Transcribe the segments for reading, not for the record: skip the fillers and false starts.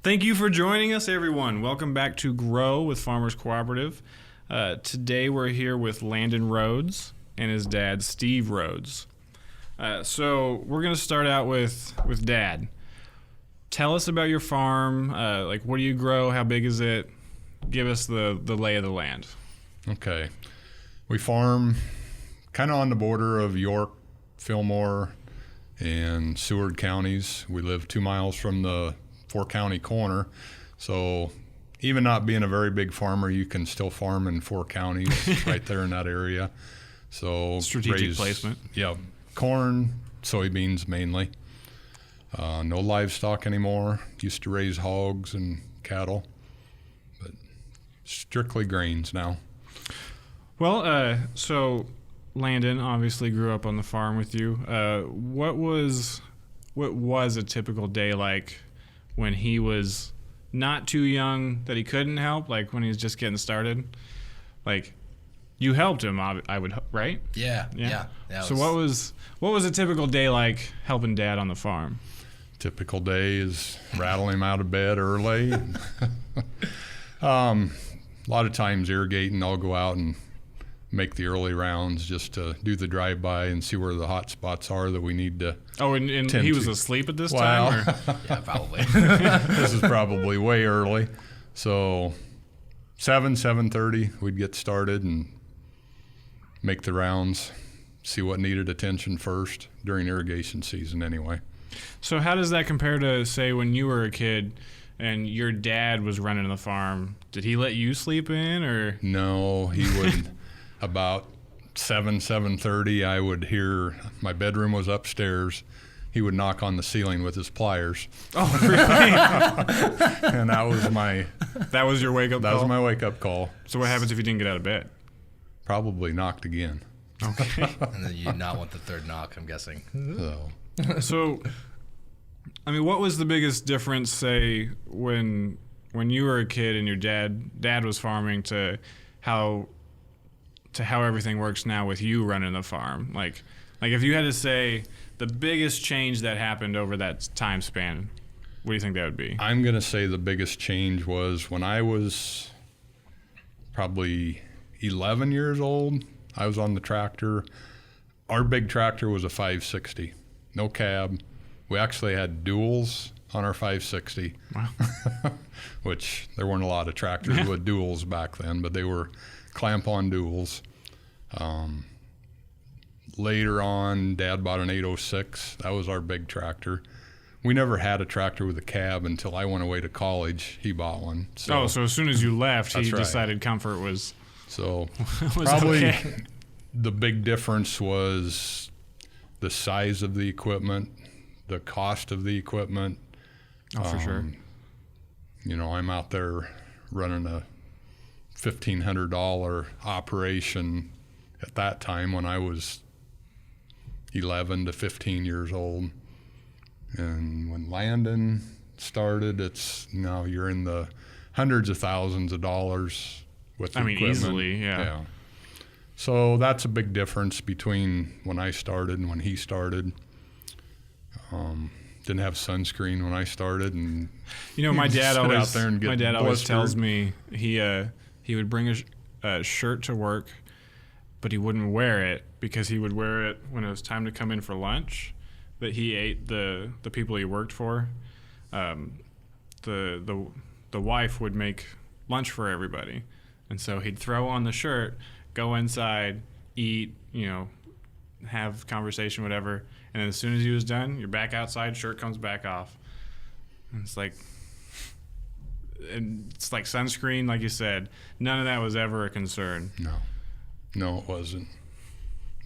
Thank you for joining us, everyone. Welcome back to Grow with Farmers Cooperative. Today we're here with Landon Rhodes and his dad, Steve Rhodes. So we're going to start out with Dad. Tell us about your farm. What do you grow? How big is it? Give us the lay of the land. Okay. We farm kind of on the border of York, Fillmore, and Seward counties. We live 2 miles from the 4-county corner. So even not being a very big farmer, you can still farm in 4 counties right there in that area. So strategic placement. Yeah. Corn, soybeans mainly. No livestock anymore. Used to raise hogs and cattle, but strictly grains now. Well, so Landon obviously grew up on the farm with you. What was a typical day like when he was not too young that he couldn't help, like when he was just getting started? Like, you helped him, I would, right? Yeah. So what was a typical day like helping Dad on the farm? Typical day is rattle him out of bed early. A lot of times irrigating, I'll go out and make the early rounds just to do the drive-by and see where the hot spots are that we need to. Oh, and he was asleep at this time? Or? Yeah, probably. This is probably way early. So 7:30, we'd get started and make the rounds, see what needed attention first during irrigation season anyway. So how does that compare to, say, when you were a kid and your dad was running the farm? Did he let you sleep in, or? No, he would. About 7:30, I would hear, my bedroom was upstairs. He would knock on the ceiling with his pliers. Oh, really? And that was your wake-up call? That was my wake-up call. So what happens if you didn't get out of bed? Probably knocked again. Okay. And then you did not want the third knock, I'm guessing. So, I mean, what was the biggest difference, say, when you were a kid and your dad was farming to how everything works now with you running the farm? Like if you had to say the biggest change that happened over that time span, what do you think that would be? I'm going to say the biggest change was when I was probably 11 years old. I was on the tractor. Our big tractor was a 560, no cab. We actually had duals on our 560. Wow. Which there weren't a lot of tractors with duals back then, but they were clamp-on duals. Later on, Dad bought an 806. That was our big tractor. We never had a tractor with a cab until I went away to college. He bought one. So as soon as you left, he decided comfort was... So was probably okay. The big difference was the size of the equipment, the cost of the equipment. Oh, for sure. You know, I'm out there running a $1,500 operation at that time when I was 11 to 15 years old. And when Landon started, you're in the hundreds of thousands of dollars with the equipment. Easily, yeah. So that's a big difference between when I started and when he started. Didn't have sunscreen when I started, and my dad always blistered. tells me he would bring a shirt to work, but he wouldn't wear it because he would wear it when it was time to come in for lunch. That he ate the people he worked for. The wife would make lunch for everybody, and so he'd throw on the shirt, go inside, eat, have conversation, whatever. And then as soon as he was done, you're back outside, shirt comes back off. And it's like sunscreen, like you said. None of that was ever a concern. No, it wasn't.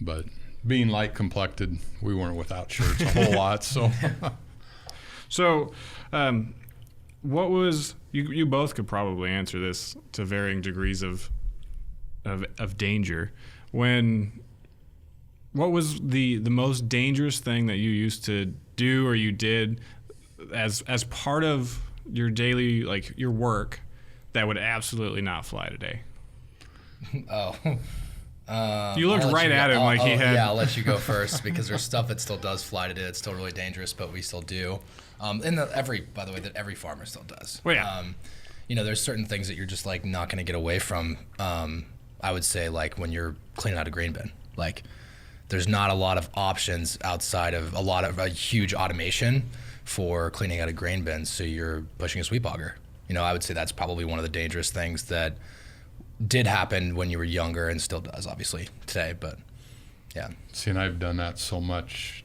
But being light complected, we weren't without shirts a whole lot. So, what was you both could probably answer this to varying degrees of danger. What was the most dangerous thing that you used to do or you did as part of your daily, like your work, that would absolutely not fly today? You looked right at him like he had. Yeah, I'll let you go first because there's stuff that still does fly today. It's still really dangerous, but we still do. And by the way, that every farmer still does. Well, yeah. There's certain things that you're just like not going to get away from. I would say like when you're cleaning out a grain bin, like there's not a lot of options outside of a huge automation for cleaning out a grain bin. So you're pushing a sweep auger. I would say that's probably one of the dangerous things that did happen when you were younger and still does obviously today. But yeah. See, and I've done that so much,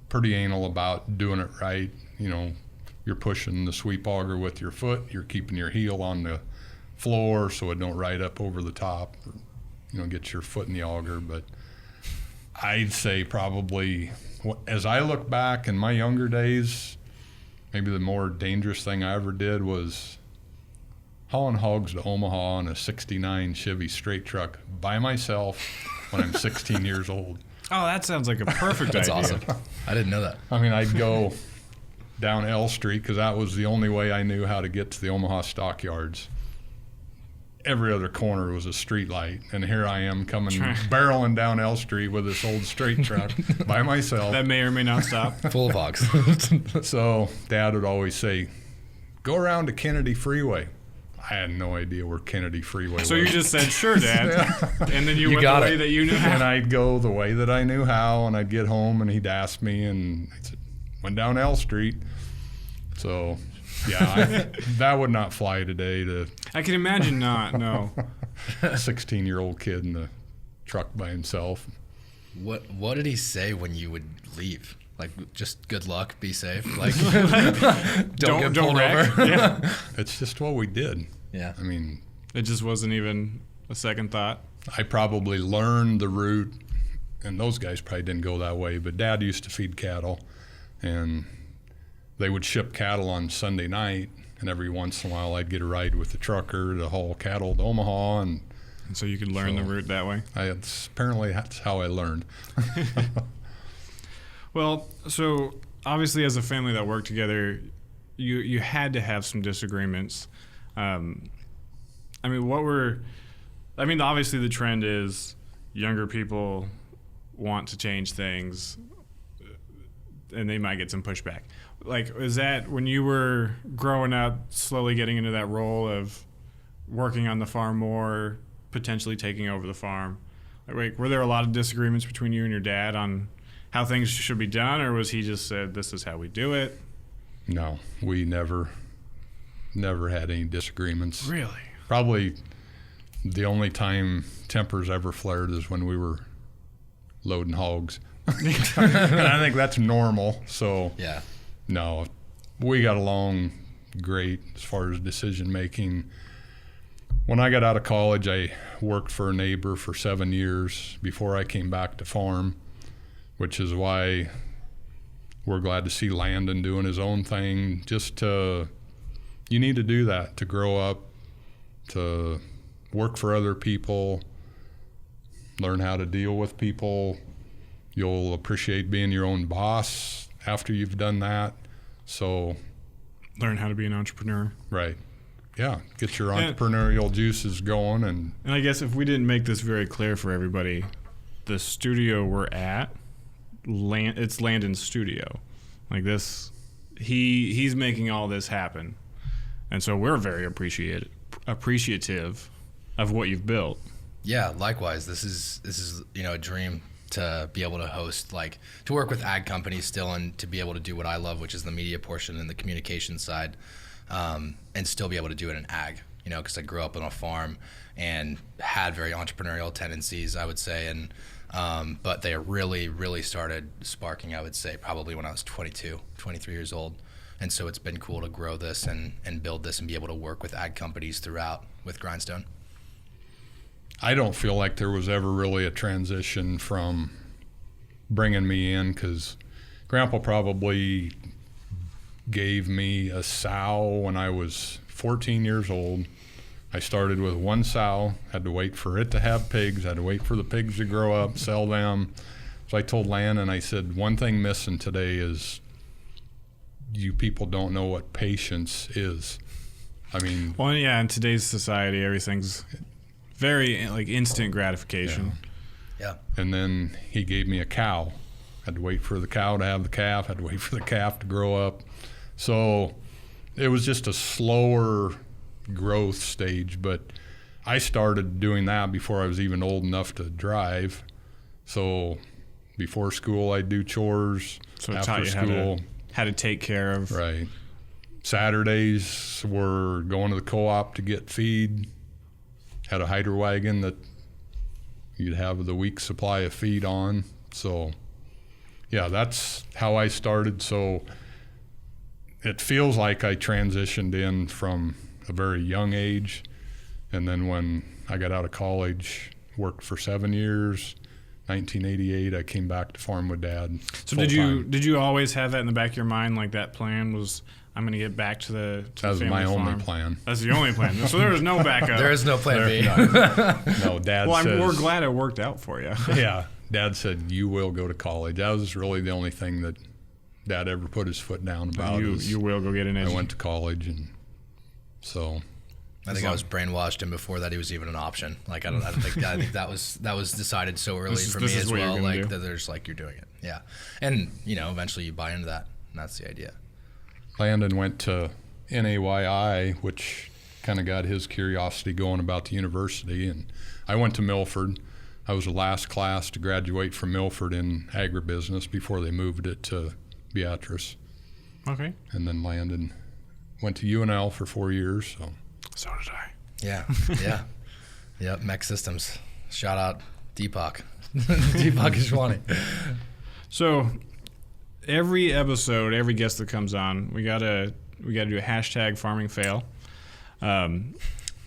pretty anal about doing it right. You're pushing the sweep auger with your foot, you're keeping your heel on the floor so it don't ride up over the top, or, get your foot in the auger. But I'd say probably, as I look back in my younger days, maybe the more dangerous thing I ever did was hauling hogs to Omaha on a 69 Chevy straight truck by myself when I'm 16 years old. Oh, that sounds like a perfect That's idea. awesome. I didn't know that. I mean, I'd go down L Street because that was the only way I knew how to get to the Omaha stockyards. Every other corner was a street light, and here I am coming barreling down L Street with this old straight truck by myself. That may or may not stop. Full of hogs. So Dad would always say, "Go around to Kennedy Freeway." I had no idea where Kennedy Freeway was. So you just said, "Sure, Dad," and then you went got the way it. that you knew how. And I'd go the way that I knew how, and I'd get home, and he'd ask me, and I said, "Went down L Street." So, yeah, that would not fly today. I can imagine not. No. A 16-year-old kid in the truck by himself. What did he say when you would leave? Like, just good luck, be safe. Like, don't get pulled wreck. over. Yeah. It's just what we did. Yeah. I mean, It just wasn't even a second thought. I probably learned the route, and those guys probably didn't go that way, but Dad used to feed cattle, and they would ship cattle on Sunday night, and every once in a while I'd get a ride with the trucker to haul cattle to Omaha, and And so you could learn the route that way. apparently that's how I learned. Well, so obviously as a family that worked together, you had to have some disagreements. Obviously the trend is younger people want to change things and they might get some pushback. Like, is that when you were growing up, slowly getting into that role of working on the farm more, potentially taking over the farm? Like, were there a lot of disagreements between you and your dad on how things should be done, or was he just said, this is how we do it? No, we never had any disagreements. Really? Probably the only time tempers ever flared is when we were loading hogs. And I think that's normal. So, Yeah. no, we got along great as far as decision making. When I got out of college, I worked for a neighbor for 7 years before I came back to farm, which is why we're glad to see Landon doing his own thing. You need to do that to grow up, to work for other people, learn how to deal with people. You'll appreciate being your own boss after you've done that. So, Learn how to be an entrepreneur. right. Yeah, get your entrepreneurial juices going. And I guess if we didn't make this very clear for everybody, the studio we're at, it's Landon's studio. Like this, he's making all this happen. And so we're very appreciative of what you've built. Yeah, likewise. This is a dream to be able to host, like to work with ag companies still, and to be able to do what I love, which is the media portion and the communication side, and still be able to do it in ag. Because I grew up on a farm and had very entrepreneurial tendencies, I would say, and but they really, really started sparking, I would say, probably when I was 22, 23 years old. And so it's been cool to grow this and build this and be able to work with ag companies throughout with Grindstone. I don't feel like there was ever really a transition from bringing me in, because Grandpa probably gave me a sow when I was 14 years old. I started with one sow, had to wait for it to have pigs, had to wait for the pigs to grow up, sell them. So I told Landon, I said, one thing missing today is you people don't know what patience is. I mean, Well, yeah, in today's society, everything's very like instant gratification. Yeah. and then he gave me a cow, Had to wait for the cow to have the calf, had to wait for the calf to grow up. So it was just a slower growth stage, but I started doing that before I was even old enough to drive. So before school, I'd do chores. So it after taught you school, how to take care of. right. Saturdays were going to the co-op to get feed. Had a hydro wagon that you'd have the week's supply of feed on. So yeah, that's how I started. So it feels like I transitioned in from a very young age. And then when I got out of college, worked for 7 years. 1988, I came back to farm with Dad. So did you always have that in the back of your mind, like that plan was, I'm going to get back to the That was family my farm? only plan. That's the only plan. So there was no backup. There is no plan B. No, Dad Well, says, we're glad it worked out for you. yeah, Dad said, you will go to college. That was really the only thing that Dad ever put his foot down about. You will go get an I education. went to college, and so I think I was brainwashed him before that he was even an option. Like I think that was decided so early for me as well. Like that there's like you're doing it. Yeah. And eventually you buy into that, and that's the idea. Landon went to NAYI, which kind of got his curiosity going about the university, and I went to Milford. I was the last class to graduate from Milford in agribusiness before they moved it to Beatrice. Okay. And then Landon went to UNL for 4 years. So did I. Yeah. Yep. Mech Systems. Shout out Deepak. Deepak Ishwani. So every episode, every guest that comes on, we gotta do a hashtag farming fail.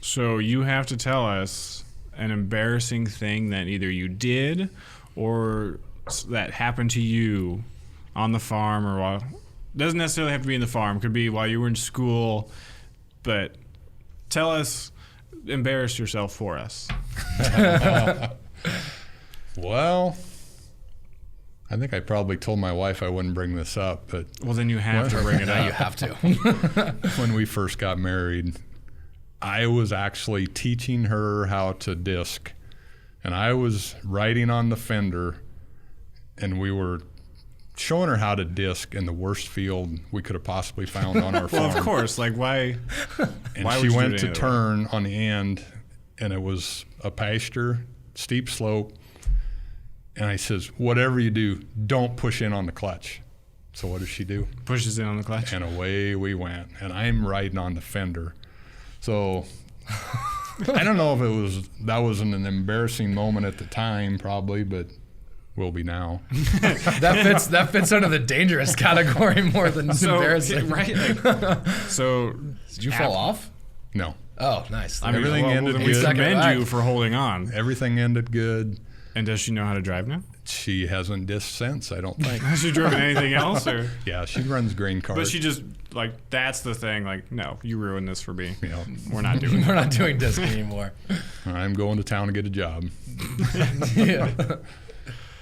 So you have to tell us an embarrassing thing that either you did or that happened to you on the farm, or while, doesn't necessarily have to be in the farm. Could be while you were in school, but tell us, embarrass yourself for us. Well, I think I probably told my wife I wouldn't bring this up, but Well, then you have to bring it Now up. you have to. when we first got married, I was actually teaching her how to disc, and I was riding on the fender, and we were showing her how to disc in the worst field we could have possibly found on our farm. Well, of course. Like, why? And why would she you do went it to any other turn on the end, and it was a pasture, steep slope. And I says, whatever you do, don't push in on the clutch. So what does she do? Pushes in on the clutch. And away we went. And I'm riding on the fender. So I don't know if that was an embarrassing moment at the time, probably, but will be now. That fits under the dangerous category more than embarrassing. Right? Like, so Did you fall off? No. Oh, nice. I mean, Everything ended then good. we commend Second you for holding on. Everything ended good. And does she know how to drive now? She hasn't dissed since, I don't think. Has she driven anything else? Or? Yeah, she runs grain cart. But she just, like, that's the thing. Like, no, you ruined this for me. Yeah. We're not doing We're that. not doing disc anymore. I'm going to town to get a job. Yeah.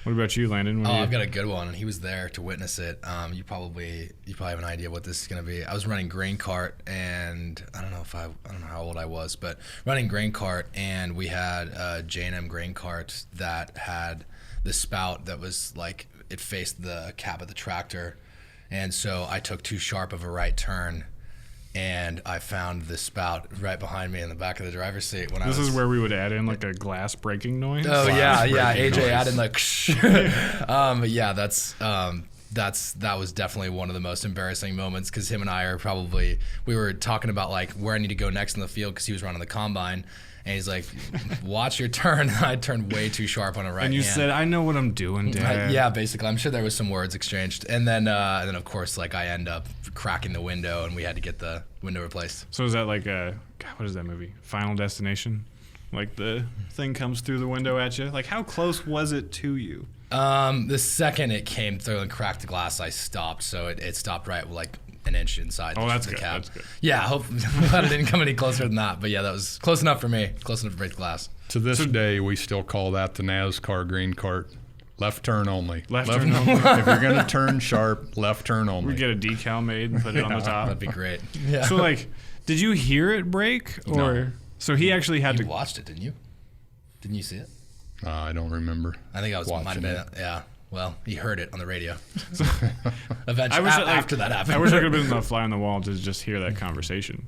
What about you, Landon? What Oh, do you- I've got a good one. He was there to witness it. You probably have an idea what this is going to be. I was running grain cart, and I don't know how old I was, but running grain cart, and we had a J&M grain cart that had the spout that was like it faced the cab of the tractor, and so I took too sharp of a right turn, and I found the spout right behind me in the back of the driver's seat when This is where we would add in, like, a glass breaking noise. Oh yeah, breaking AJ noise. added like, but yeah, that was definitely one of the most embarrassing moments because him and I we were talking about like where I need to go next in the field because he was running the combine, and he's like, watch your turn. I turned way too sharp on a right And you hand. said, I know what I'm doing, Dad. Yeah, basically. I'm sure there was some words exchanged, and then of course like I end up cracking the window, and we had to get the window replaced. So is that like God, what is that movie? Final Destination? Like the thing comes through the window at you? Like, how close was it to you? The second it came through and cracked the glass, I stopped. So it stopped right like an inch inside Oh, that's the good. cab. That's good. Yeah, I'm glad it didn't come any closer than that. But yeah, that was close enough for me. Close enough to break the glass. To this day, we still call that the NASCAR green cart. Left turn only. Left turn only. If you're going to turn sharp, left turn only. We get a decal made and put it on the top. That'd be great. Yeah. So, like, did you hear it break? Or No. So he actually had you to. watched it, didn't you? Didn't you see it? I don't remember. I think I was might have Watching been it. yeah. Well, he heard it on the radio. Eventually, after that happened. I wish I could have been the fly on the wall to just hear that conversation.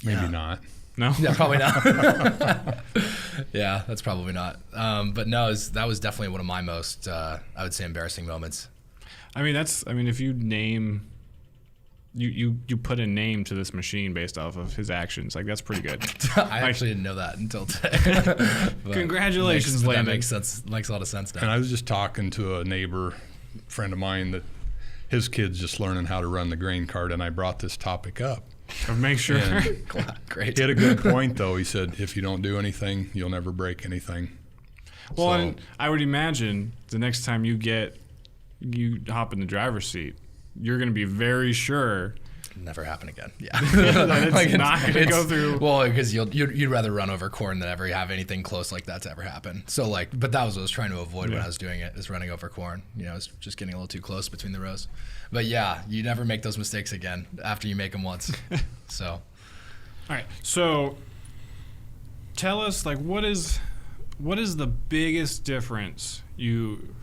Maybe not. No? Yeah, probably not. Yeah, that's probably not. But no, that was definitely one of my most, I would say, embarrassing moments. I mean, if you name, you put a name to this machine based off of his actions, like that's pretty good. I actually didn't know that until today. Congratulations, Landon. That makes sense. Makes a lot of sense now. And I was just talking to a neighbor, friend of mine, that his kid's just learning how to run the grain cart, and I brought this topic up. Make sure. Great. He had a good point, though. He said, if you don't do anything, you'll never break anything. Well, and I would imagine the next time you hop in the driver's seat, you're going to be very sure. Never happen again. Yeah. It's not going to go through. Well, because you'd rather run over corn than ever have anything close like that to ever happen. So but that was what I was trying to avoid when I was doing it, is running over corn. It's just getting a little too close between the rows. But yeah, you never make those mistakes again after you make them once. So. All right. So tell us, what is the biggest difference you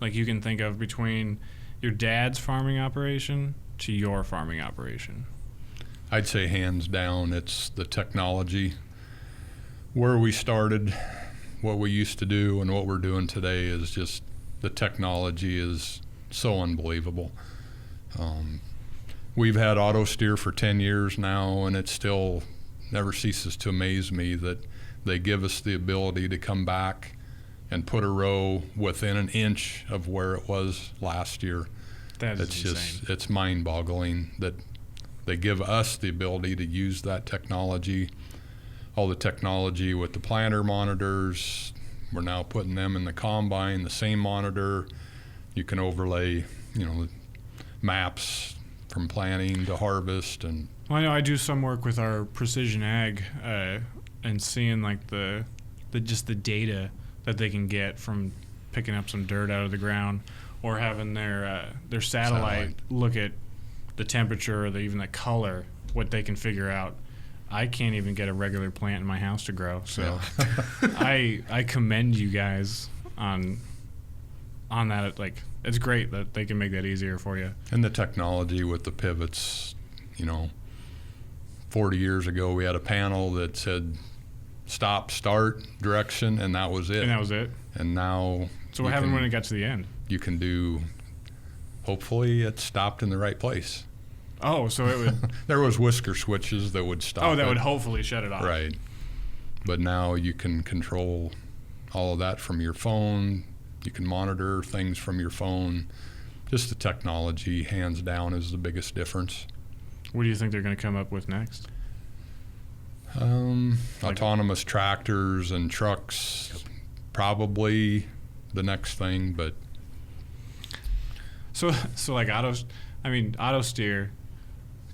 can think of between your dad's farming operation to your farming operation? I'd say hands down, it's the technology. Where we started, what we used to do, and what we're doing today is just, the technology is so unbelievable. We've had Autosteer for 10 years now, and it still never ceases to amaze me that they give us the ability to come back and put a row within an inch of where it was last year. That is insane. It's mind-boggling that they give us the ability to use that technology. All the technology with the planter monitors, we're now putting them in the combine, the same monitor. You can overlay, maps from planting to harvest. And well, I know I do some work with our precision ag, and seeing the data that they can get from picking up some dirt out of the ground, or having their satellite look at the temperature or even the color, what they can figure out. I can't even get a regular plant in my house to grow, so I commend you guys on that. It's great that they can make that easier for you. And the technology with the pivots, 40 years ago we had a panel that said stop, start, direction, and that was it. And now. So what happened when it got to the end? You can do. Hopefully, it stopped in the right place. Oh, so it would. There was whisker switches that would stop. Oh, that would hopefully shut it off. Right. But now you can control all of that from your phone. You can monitor things from your phone. Just the technology, hands down, is the biggest difference. What do you think they're going to come up with next? Autonomous tractors and trucks, probably the next thing. But so Autosteer.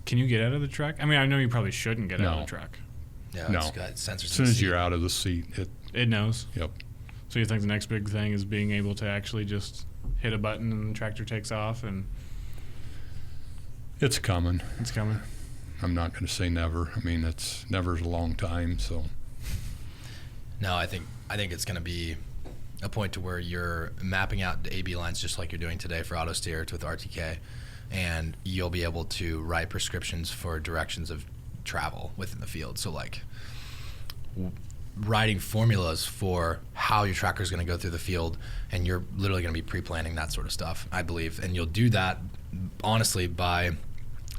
Can you get out of the truck? I mean, I know you probably shouldn't get out of the truck. Yeah, no. It's got sensors. As soon as you're out of the seat, it knows. Yep. So you think the next big thing is being able to actually just hit a button and the tractor takes off? And it's coming. It's coming. I'm not going to say never. I mean, never's a long time. So. No, I think it's going to be a point to where you're mapping out the AB lines just like you're doing today for Autosteer with RTK, and you'll be able to write prescriptions for directions of travel within the field. So writing formulas for how your tractor is going to go through the field, and you're literally going to be pre-planning that sort of stuff, I believe. And you'll do that, honestly, by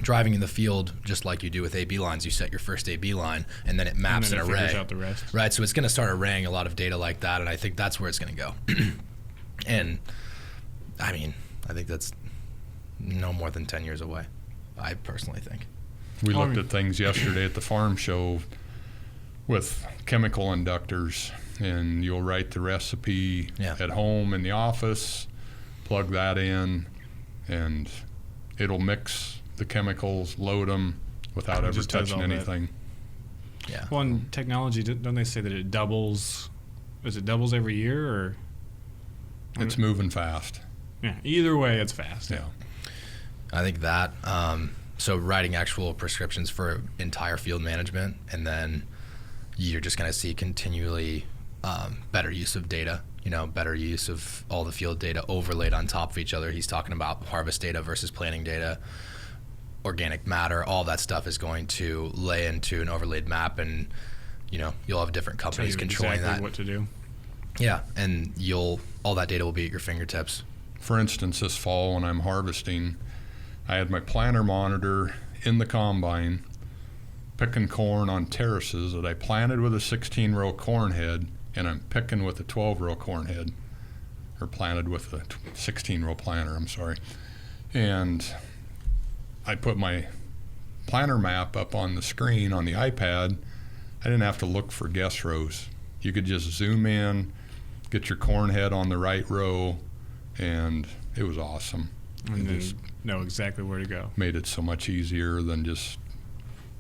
driving in the field just like you do with AB lines. You set your first AB line, and then it maps an array. Figures out the rest. Right, so it's going to start arraying a lot of data like that, and I think that's where it's going to go. And, I mean, I think that's no more than 10 years away, I personally think. We looked at things yesterday at the farm show with chemical inductors, and you'll write the recipe at home in the office, plug that in, and it'll mix the chemicals, load them without ever touching anything. Yeah. Well, in technology, don't they say that it doubles? Is it doubles every year, or? It's moving fast. Yeah. Either way, it's fast. Yeah. I think that. So writing actual prescriptions for entire field management, and then you're just going to see continually better use of data. better use of all the field data overlaid on top of each other. He's talking about harvest data versus planting data, organic matter, all that stuff is going to lay into an overlaid map, and you'll have different companies controlling exactly that. what to do. Yeah, and all that data will be at your fingertips. For instance, this fall when I'm harvesting, I had my planter monitor in the combine picking corn on terraces that I planted with a 16-row corn head, and I'm picking with a 12-row corn head, or planted with a 16-row planter, I'm sorry. And I put my planter map up on the screen on the iPad. I didn't have to look for guess rows. You could just zoom in, get your corn head on the right row, and it was awesome. And then know exactly where to go. Made it so much easier than just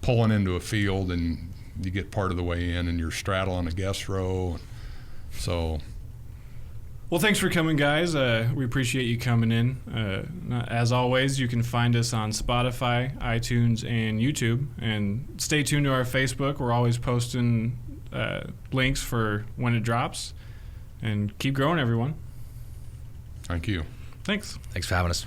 pulling into a field and you get part of the way in and you're straddling a guess row. So, well, thanks for coming, guys. We appreciate you coming in. As always, you can find us on Spotify, iTunes, and YouTube. And stay tuned to our Facebook. We're always posting links for when it drops. And keep growing, everyone. thank you. Thanks. Thanks for having us.